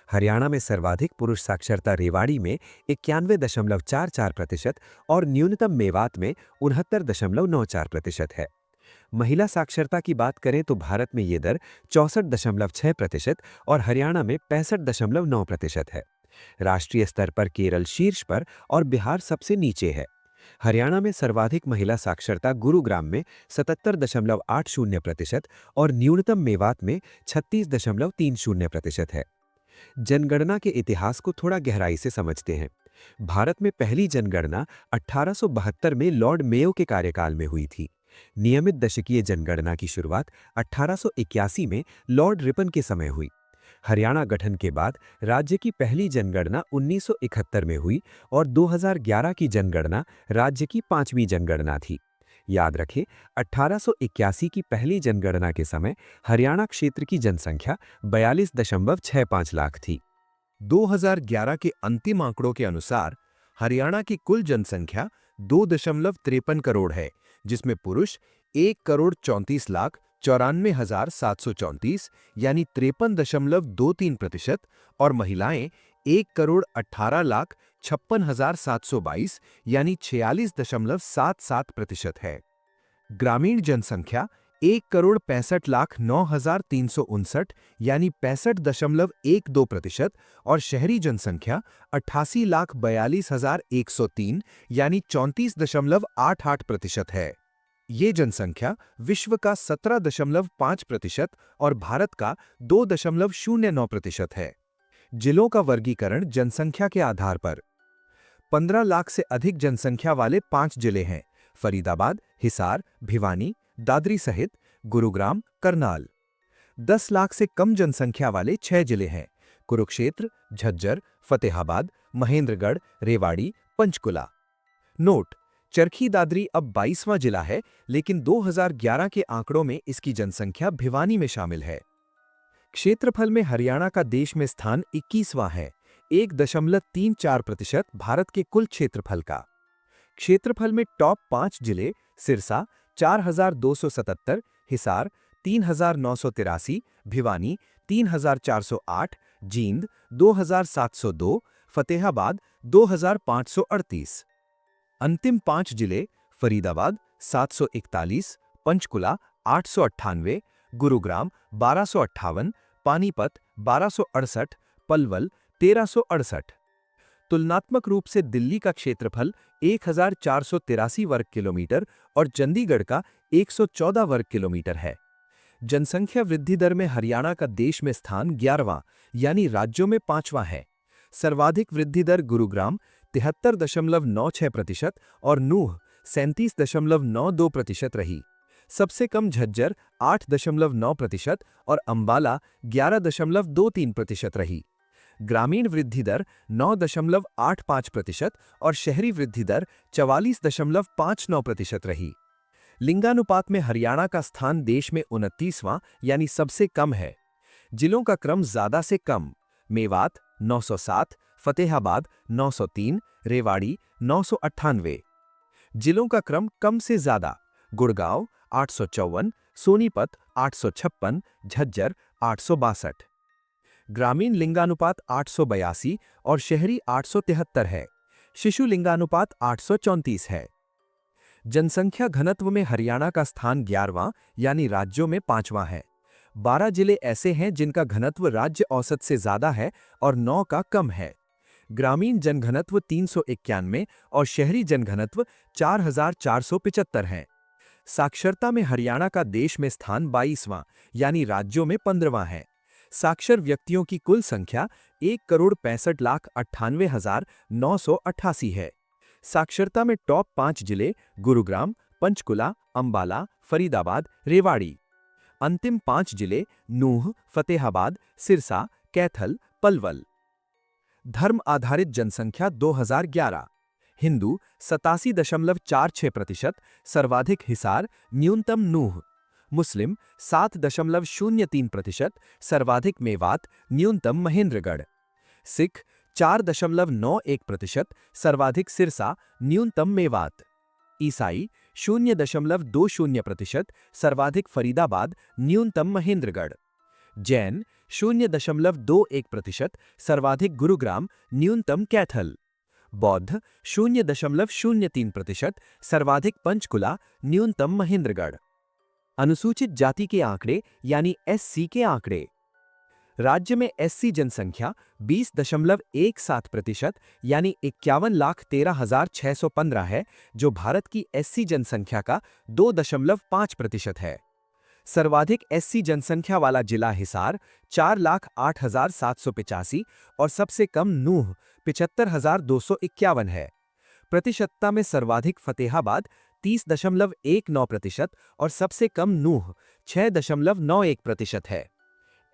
हरियाणा में सर्वाधिक पुरुष साक्षरता रेवाड़ी में 91.44% और न्यूनतम मेवात में 69.94% है। महिला साक्षरता की बात करें तो भारत में ये दर 64.6% और हरियाणा में 65.9% है। राष्ट्रीय स्तर पर केरल शीर्ष पर और बिहार सबसे नीचे है। हरियाणा में सर्वाधिक महिला साक्षरता गुरुग्राम में 77.80% और न्यूनतम मेवात में 36.30% है। जनगणना के इतिहास को थोड़ा गहराई से समझते हैं। भारत में पहली जनगणना 1872 में लॉर्ड मेयो के कार्यकाल में हुई थी। नियमित दशकीय जनगणना की शुरुआत 1881 में लॉर्ड रिपन के समय हुई। हरियाणा गठन के बाद राज्य की पहली जनगणना 1971 में हुई और 2011 की जनगणना राज्य की 5वीं जनगणना थी। याद रखें, 1881 की पहली जनगणना के समय हरियाणा क्षेत्र की जनसंख्या 42.65 लाख थी। 2011 के अंतिम आंकड़ों के अनुसार हरियाणा की कुल जनसंख्या 2.53 करोड़ है, जिसमें पुरुष 1,34,94,734 यानी 53.23% और महिलाएं 1,18,56,722 यानी 46.77% है। ग्रामीण जनसंख्या 1,65,09,359 यानी 65.12% और शहरी जनसंख्या 88,42,103 यानी 34.88% है। ये जनसंख्या विश्व का 17.5% और भारत का 2.09% है। जिलों का वर्गीकरण जनसंख्या के आधार पर 15 लाख से अधिक जनसंख्या वाले 5 जिले हैं: फरीदाबाद, हिसार, भिवानी, दादरी सहित गुरुग्राम, करनाल। 10 लाख से कम जनसंख्या वाले 6 जिले हैं: कुरुक्षेत्र, झज्जर, फतेहाबाद, महेंद्रगढ़, रेवाड़ी, पंचकुला। नोट: चरखी दादरी अब 22वां जिला है, लेकिन 2011 के आंकड़ों में इसकी जनसंख्या भिवानी में शामिल है। क्षेत्रफल में हरियाणा का देश में स्थान 21वां है, 1.34% भारत के कुल क्षेत्रफल का। क्षेत्रफल में टॉप 5 जिले सिरसा 4,277, हिसार 3,983, भिवानी 3,408, जींद 2,702, फतेहाबाद 2,538। अंतिम 5 जिले फरीदाबाद 741, पंचकुला 898, गुरुग्राम 1258, पानीपत 1268, पलवल 1368। तुलनात्मक रूप से दिल्ली का क्षेत्रफल 1,483 वर्ग किलोमीटर और चंडीगढ़ का 114 वर्ग किलोमीटर है। जनसंख्या वृद्धि दर में हरियाणा का देश में स्थान 11वां यानी राज्यों में 5वां है। सर्वाधिक वृद्धि दर गुरुग्राम 73.96% और नूह 37.92% रही। सबसे कम झज्जर 8.9% और अंबाला 11.23% रही। ग्रामीण वृद्धि दर 9.85% और शहरी वृद्धि दर 44.59% रही। लिंगानुपात में हरियाणा का स्थान देश में 29वां यानी सबसे कम है। जिलों का क्रम ज्यादा से कम: मेवात 907, फतेहाबाद 903, रेवाड़ी 998। जिलों का क्रम कम से ज्यादा: गुड़गांव 854, सोनीपत 856, झज्जर 862। ग्रामीण लिंगानुपात 882 और शहरी 873 है। शिशु लिंगानुपात 834 है। जनसंख्या घनत्व में हरियाणा का स्थान 11वां यानी राज्यों में 5वां है। 12 जिले ऐसे हैं जिनका घनत्व राज्य औसत से ज्यादा है और 9 का कम है। ग्रामीण जनघनत्व 391 और शहरी जनघनत्व 4475 है। साक्षरता में हरियाणा का देश में स्थान 22वां यानी राज्यों में 15वां है। साक्षर व्यक्तियों की कुल संख्या 1,65,98,988 है। साक्षरता में टॉप 5 जिले गुरुग्राम, पंचकुला, अंबाला, फरीदाबाद, रेवाड़ी। अंतिम 5 जिले नूंह, फतेहाबाद, सिरसा, कैथल, पलवल। धर्म आधारित जनसंख्या 2011। हिंदू 87.46%, सर्वाधिक हिसार, न्यूनतम नूंह। मुस्लिम 7.03%, सर्वाधिक मेवात, न्यूनतम महेंद्रगढ़। सिख 4.91%, सर्वाधिक सिरसा, न्यूनतम मेवात। ईसाई 0.20%, सर्वाधिक फरीदाबाद, न्यूनतम महेंद्रगढ़। जैन 0.21%, सर्वाधिक गुरुग्राम, न्यूनतम कैथल। बौद्ध 0.03%, सर्वाधिक पंचकुला, न्यूनतम महेंद्रगढ़। अनुसूचित जाति के आंकड़े यानी एससी के आंकड़े। राज्य में एससी जनसंख्या 20.17% यानी 51,13,615 है, जो भारत की एससी जनसंख्या का 2.5% है। सर्वाधिक एससी जनसंख्या वाला जिला हिसार 4,08,785 और सबसे कम नूंह 75,251 है। प्रतिशतता में सर्वाधिक फतेहाबाद 30.19% और सबसे कम नूंह 6.91% है।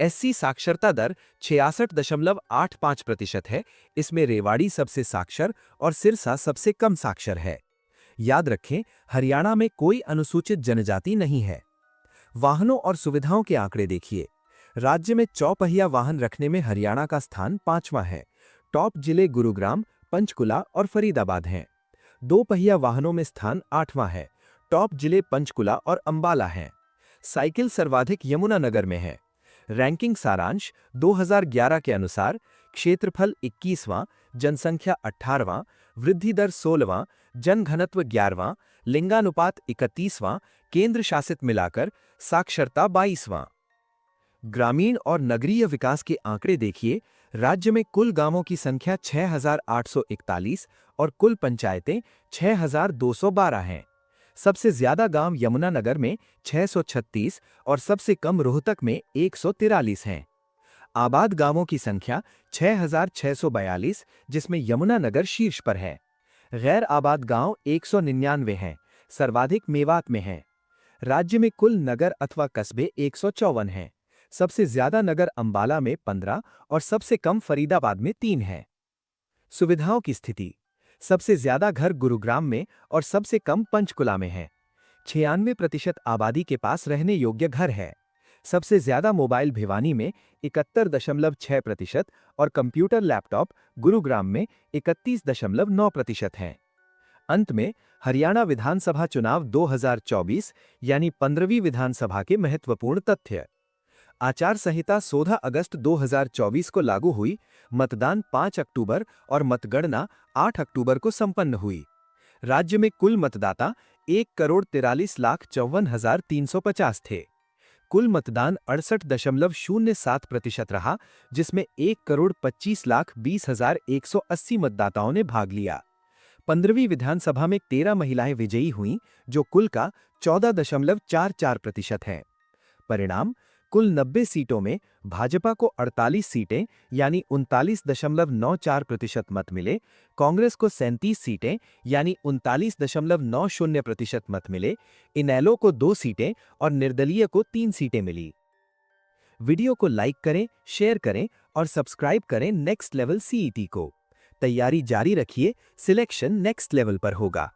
एससी साक्षरता दर 66.85% है। इसमें रेवाड़ी सबसे साक्षर और सिरसा सबसे कम साक्षर है। याद रखें, हरियाणा में कोई अनुसूचित जनजाति नहीं है। वाहनों और सुविधाओं के आंकड़े देखिए। राज्य में चौपहिया वाहन रखने में हरियाणा का स्थान 5वां है। टॉप जिले गुरुग्राम, पंचकुला और फरीदाबाद हैं। दोपहिया वाहनों में स्थान 8वां है। टॉप जिले पंचकुला और अंबाला हैं। साइकिल सर्वाधिक यमुनानगर में है। रैंकिंग सारांश 2011 के अनुसार क्षेत्रफल 21वां, जनसंख्या 18वां, वृद्धि दर 16वां, जनघनत्व 11वां, लिंगानुपात 31वां, केंद्र शासित मिलाकर साक्षरता 22वां। ग्रामीण और नगरीय विकास के आंकड़े देखिए। राज्य में कुल गांवों की संख्या 6,841 और कुल पंचायतें 6,212 हैं। सबसे ज्यादा गांव यमुनानगर में 636 और सबसे कम रोहतक में 143 हैं। आबाद गांवों की संख्या 6,642, जिसमें यमुनानगर शीर्ष पर है। गैर आबाद गांव 199 हैं, सर्वाधिक मेवात में हैं। राज्य में कुल नगर अथवा कस्बे 154 हैं। सबसे ज्यादा नगर अंबाला में 15 और सबसे कम फरीदाबाद में 3 हैं। सुविधाओं की स्थिति। सबसे ज्यादा घर गुरुग्राम में और सबसे कम पंचकुला में है। 96% आबादी के पास रहने योग्य घर है। सबसे ज्यादा मोबाइल भिवानी में 71.6% और कंप्यूटर लैपटॉप गुरुग्राम में 31.9% हैं। अंत में हरियाणा विधानसभा चुनाव 2024 यानी 15वीं विधानसभा के महत्वपूर्ण तथ्य। आचार संहिता 16 अगस्त 2024 को लागू हुई। मतदान 5 अक्टूबर और मतगणना 8 अक्टूबर को संपन्न हुई। राज्य में कुल मतदाता 1,43,54,350 थे। कुल मतदान 68.07% रहा, जिसमें 1,25,20,180 मतदाताओं ने भाग लिया। 15वीं विधानसभा में 13 महिलाएं विजयी हुईं, जो कुल का 14.44% है। परिणाम: कुल 90 सीटों में भाजपा को 48 सीटें यानी 39.94% मत मिले, कांग्रेस को 37 सीटें यानी 39.90% मत मिले, इनेलो को 2 सीटें और निर्दलीय को 3 सीटें मिली। वीडियो को लाइक करें, शेयर करें और सब्सक्राइब करें नेक्स्ट लेवल सीईटी को। तैयारी जारी रखिए, सिलेक्शन नेक्स्ट लेवल पर होगा।